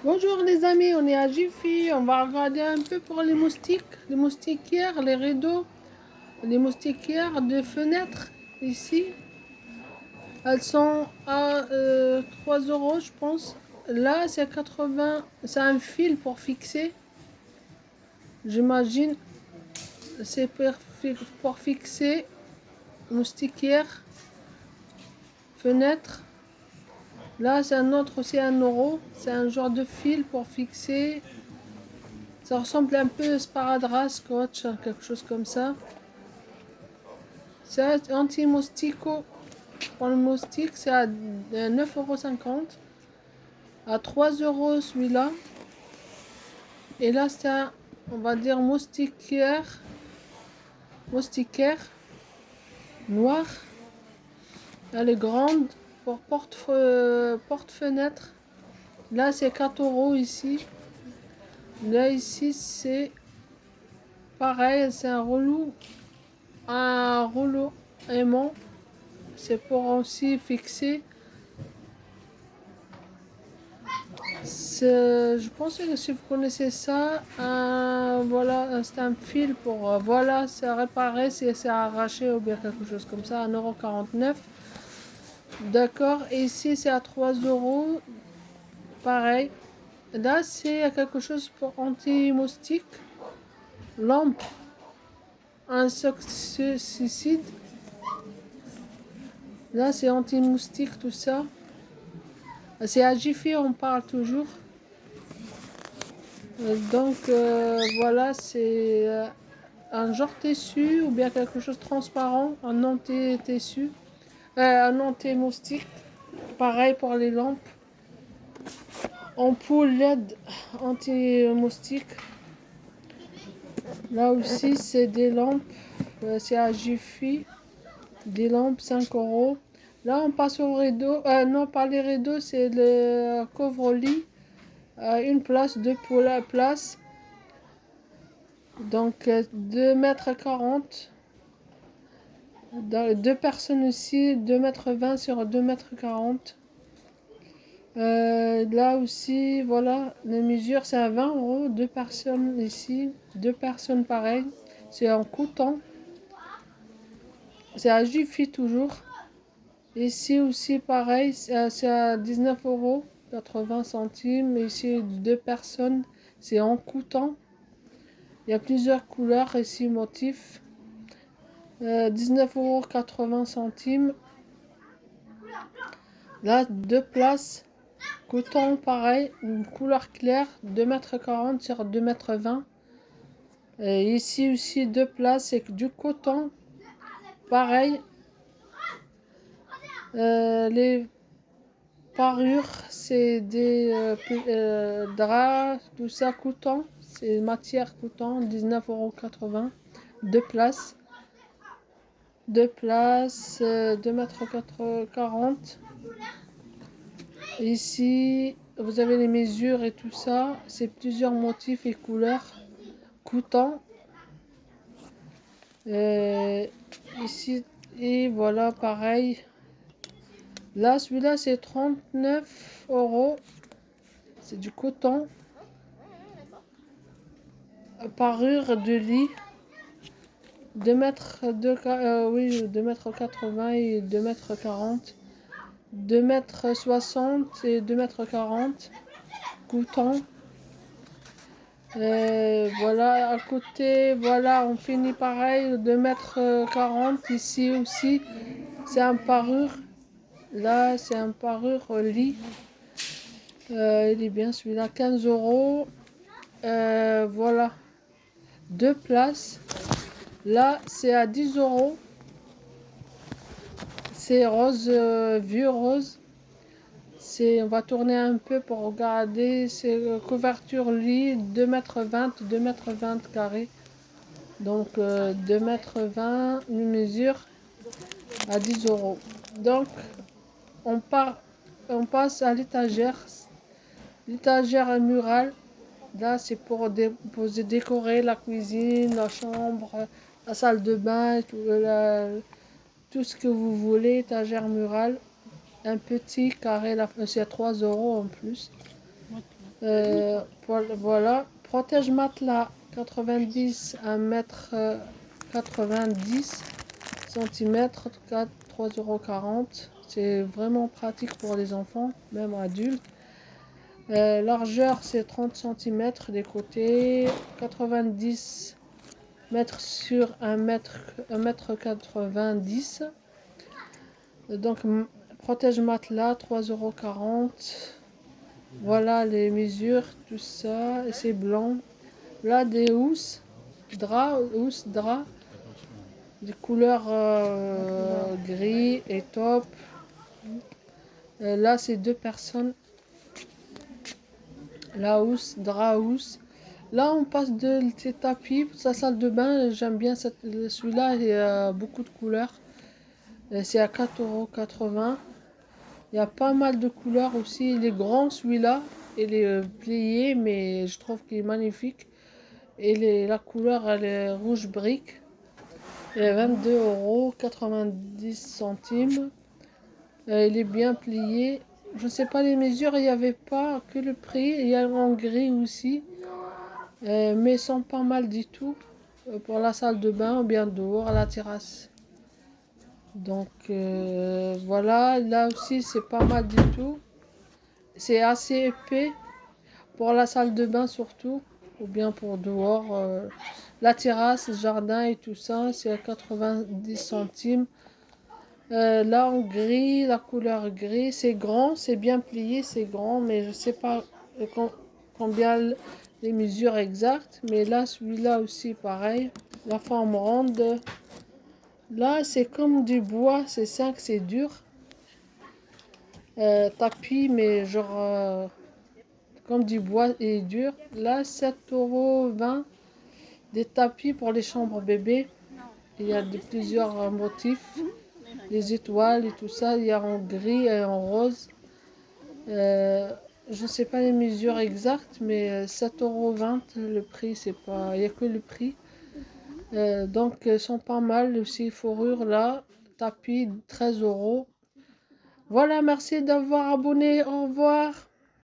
Bonjour les amis, on est à Jiffy, on va regarder un peu pour les moustiques, les moustiquaires, les rideaux, les moustiquaires de fenêtres ici. Elles sont à 3 euros je pense. Là c'est 80, c'est un fil pour fixer, j'imagine. C'est pour fixer moustiquaire, fenêtre. Là c'est un autre aussi 1 euro, c'est un genre de fil pour fixer. Ça ressemble un peu à sparadrap, scotch, quelque chose comme ça. C'est anti-moustico. Pour le moustique, c'est à 9,50 €. À 3 euros celui-là. Et là, c'est un, on va dire, moustiquaire noir. Elle est grande pour porte-fenêtre. Là, c'est 4 euros ici. Là, ici, c'est pareil, c'est un rouleau aimant. C'est pour aussi fixer. Je pense que si vous connaissez ça, voilà, c'est un fil pour, voilà, c'est réparer si c'est arraché ou bien quelque chose comme ça, 1,49 €. D'accord, et ici c'est à 3 euros, pareil. Là c'est quelque chose pour anti-moustique, lampe insecticide. Là c'est anti-moustique, tout ça. C'est à Jiffy, on parle toujours. Donc voilà, c'est un genre tissu ou bien quelque chose de transparent, un anti-tissu, un anti-moustique. Pareil pour les lampes. Ampoule LED anti-moustique. Là aussi, c'est des lampes. C'est à Jiffy. Des lampes 5 euros. Là, on passe au rideau. Non, pas les rideaux, c'est le couvre-lit. Une place, deux pour la place. Donc 2,40 m. Deux personnes ici, 2,20 m sur 2,40 m. Là aussi, voilà, les mesures, c'est à 20 euros. Deux personnes ici, deux personnes pareil. C'est en coton. C'est à Jiffy toujours. Ici aussi, pareil, c'est à 19 euros, 80 centimes. Ici, deux personnes, c'est en coton. Il y a plusieurs couleurs ici, motifs. 19,80 €. Là, deux places. Coton, pareil, une couleur claire, 2,40 m sur 2,20 m. Et ici aussi, deux places, c'est du coton. Pareil. Les parures, c'est des draps, tout ça, coton. C'est matière coton, 19,80 €. Deux places. Deux places, 2,40 m. Ici, vous avez les mesures et tout ça. C'est plusieurs motifs et couleurs. Coton. Ici, et voilà, pareil. Là, celui-là, c'est 39 euros. C'est du coton. Parure de lit. 2 mètres de, oui, 2,80 m et 2,40 m. 2,60 m et 2,40 m. Coton. Voilà, à côté, voilà, on finit pareil, 2,40 m. Ici aussi, c'est un parure. Là, c'est un parure lit. Il est bien celui-là, 15 euros. Voilà, deux places. Là, c'est à 10 euros. C'est rose, vieux rose. On va tourner un peu pour regarder. C'est couverture lit, 2,20 m, 2,20 m carré. Donc 2,20 m, une mesure à 10 euros. Donc on passe à l'étagère. L'étagère murale. Là, c'est pour décorer la cuisine, la chambre, la salle de bain, tout ce que vous voulez. Étagère murale. Un petit carré, c'est à 3 euros en plus. Voilà, protège matelas 90 à 1,90 m, 3,40 €. C'est vraiment pratique pour les enfants, même adultes. Largeur, c'est 30 cm des côtés, 90 mètres sur 1,90 m. Donc, protège matelas, 3,40 €. Voilà les mesures, tout ça, et c'est blanc. Là, des housses, draps, des couleurs gris et top. Là, c'est 2 personnes. La housse, drap housse. Là, on passe de ces tapis, sa salle de bain. J'aime bien celui-là, il y a beaucoup de couleurs. C'est à 4,80 €. Il y a pas mal de couleurs aussi. Il est grand celui-là. Il est plié, mais je trouve qu'il est magnifique. Et la couleur, elle est rouge brique. Il est 22,90 €. Il est bien plié. Je ne sais pas les mesures, il n'y avait pas que le prix. Il y a en gris aussi. Mais ils sont pas mal du tout. Pour la salle de bain ou bien dehors à la terrasse. Donc voilà, là aussi c'est pas mal du tout. C'est assez épais pour la salle de bain surtout, ou bien pour dehors. La terrasse, le jardin et tout ça, c'est à 90 centimes. Là en gris, la couleur gris, c'est grand, c'est bien plié, c'est grand, mais je sais pas combien les mesures exactes. Mais là, celui-là aussi pareil, la forme ronde. Là, c'est comme du bois, c'est 5, c'est dur. Tapis, mais genre comme du bois et dur. Là, 7,20 €. Des tapis pour les chambres bébés. Il y a plusieurs motifs. Les étoiles et tout ça. Il y a en gris et en rose. Je ne sais pas les mesures exactes, mais 7,20 € le prix, c'est pas. Il n'y a que le prix. Donc, ils sont pas mal aussi. Fourrure là. Tapis, 13 €. Voilà, merci d'avoir abonné. Au revoir.